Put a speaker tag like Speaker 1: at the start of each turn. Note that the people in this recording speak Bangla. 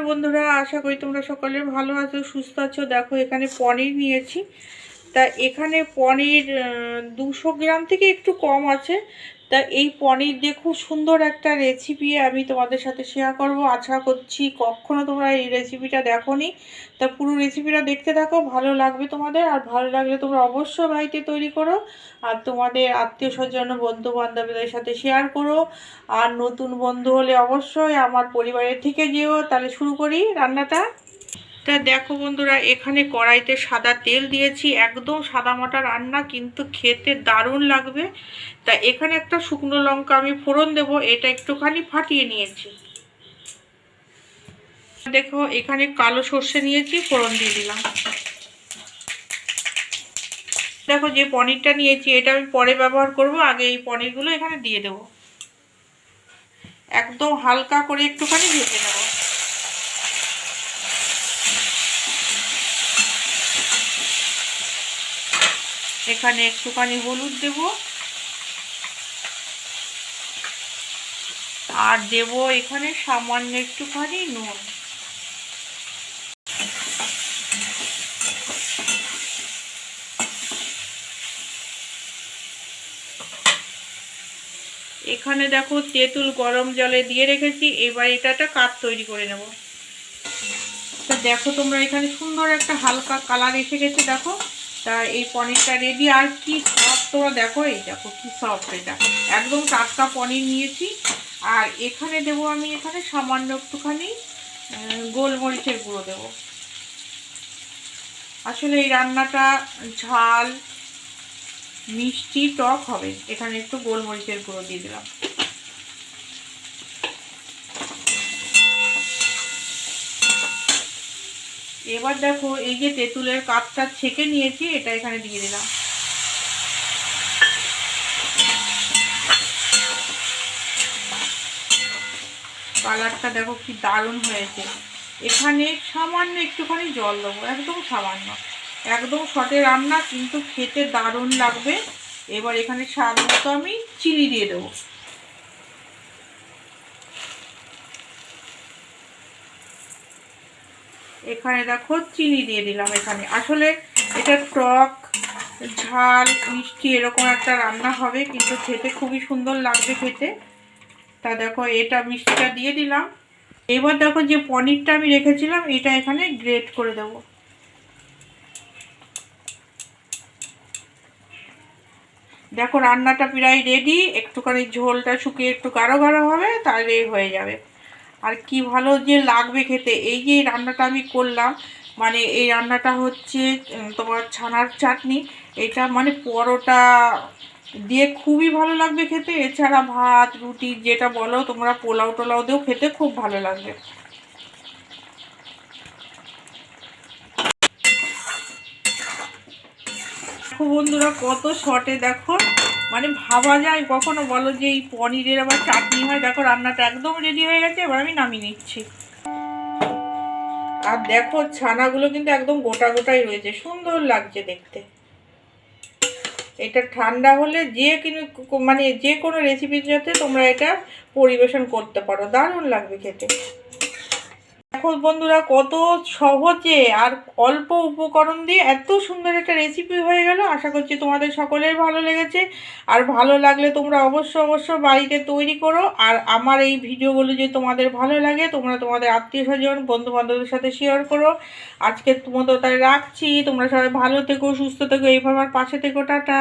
Speaker 1: বন্ধুরা, আশা করি তোমরা সকলে ভালো আছো, সুস্থ আছো। দেখো এখানে পনির নিয়েছি। তা এখানে পনির 200 গ্রাম থেকে একটু কম আছে। তা এই পনির দিয়ে খুব সুন্দর একটা রেসিপি আমি তোমাদের সাথে শেয়ার করব। আশা করছি কখনো তোমরা এই রেসিপিটা দেখোনি। তা পুরো রেসিপিটা দেখতে থাকো, ভালো লাগবে তোমাদের। আর ভালো লাগলে তোমরা অবশ্যই বাড়িতে তৈরি করো আর তোমাদের আত্মীয় স্বজন বন্ধু বান্ধবীদের সাথে শেয়ার করো। আর নতুন বন্ধু হলে অবশ্যই আমার পরিবারের থেকে যেও। তাহলে শুরু করি রান্নাটা। তা দেখো বন্ধুরা, এখানে কড়াইতে সাদা তেল দিয়েছি, একদম সাদা মাটা রান্না, কিন্তু খেতে দারুণ লাগবে। তা এখানে একটা শুকনো লঙ্কা আমি ফোড়ন দেব, এটা একটুখানি ফাটিয়ে নিয়েছি। দেখো এখানে কালো সর্ষে নিয়েছি, ফোড়ন দিয়ে দিলাম। দেখো যে পনিরটা নিয়েছি এটা আমি পরে ব্যবহার করব, আগে এই পনিরগুলো এখানে দিয়ে দেব। একদম হালকা করে একটুখানি ভেজে নেব। এখানে একটুখানি হলুদ দেব আর দেব এখানে সামান্য একটুখানি নুন। এখানে দেখো তেঁতুল গরম জলে দিয়ে রেখেছি, এবার এটা একটা কাপ তৈরি করে নেব। তা দেখো তোমরা এখানে সুন্দর একটা হালকা কালার এসে গেছে দেখো। তা এই পনিরটা রেডি। আর কি সফট তোমরা দেখো, এই দেখো কি সফট, এটা একদম টাটকা পনির নিয়েছি। আর এখানে দেব আমি এখানে সামান্য একটুখানি গোলমরিচের গুঁড়ো দেব। আসলে এই রান্নাটা ঝাল মিষ্টি টক হবে, এখানে একটু গোলমরিচের গুঁড়ো দিয়ে দিলাম। এবার দেখো এই যে তেঁতুলের কাপটা ছেঁকে নিয়েছি, এটা এখানে দিয়ে দিলাম। কালারটা দেখো কি দারুণ হয়েছে। এখানে সামান্য একটুখানি জল দেবো, একদম সামান্য, একদম শর্টে রান্না, কিন্তু খেতে দারুণ লাগবে। এবার এখানে স্বাদ মতো আমি চিনি দিয়ে দেবো। এখানে দেখো চিনি দিয়ে দিলাম। এখানে আসলে এটা টক ঝাল মিষ্টি এরকম একটা রান্না হবে, কিন্তু খেতে খুবই সুন্দর লাগবে খেতে। তা দেখো এটা মিষ্টিটা দিয়ে দিলাম। এবার দেখো যে পনিরটা আমি রেখেছিলাম এটা এখানে গ্রেট করে দেব। দেখো রান্নাটা প্রায় রেডি। একটুখানি ঝোলটা শুকিয়ে একটু গাঢ় গাঢ় হবে, তাহলে হয়ে যাবে। আর কি ভালো যে লাগবে খেতে। এই যে রান্নাটা আমি করলাম, মানে এই রান্নাটা হচ্ছে তোমার ছানার চাটনি। এটা মানে পরোটা দিয়ে খুবই ভালো লাগবে খেতে। এছাড়া ভাত রুটি যেটা বলো তোমরা, পোলাও টোলাও দিয়েও খেতে খুব ভালো লাগবে। দেখো বন্ধুরা কত শর্টে, দেখো মানে ভাবা যায় কখনো বলো যে এই পনিরের আবার চাটনি হয়। দেখো রান্নাটা একদম রেডি হয়ে গেছে, এবার আমি নামিয়ে নিচ্ছি। আর দেখো ছানাগুলো কিন্তু একদম গোটা গোটাই রয়েছে, সুন্দর লাগছে দেখতে। এটা ঠান্ডা হলে যে মানে যে কোনো রেসিপির সাথে তোমরা এটা পরিবেশন করতে পারো, দারুণ লাগবে খেতে। দেখো বন্ধুরা কত সহজে আর অল্প উপকরণ দিয়ে এত সুন্দর একটা রেসিপি হয়ে গেল। আশা করছি তোমাদের সকলের ভালো লেগেছে। আর ভালো লাগলে তোমরা অবশ্যই বাড়িতে তৈরি করো। আর আমার এই ভিডিওগুলো যদি তোমাদের ভালো লাগে তোমরা তোমাদের আত্মীয় স্বজন বন্ধু বান্ধবদের সাথে শেয়ার করো। আজকে মতো তাই রাখছি। তোমরা সবাই ভালো থেকো, সুস্থ থেকো, এইভাবে আমার পাশে থেকো। টাটা।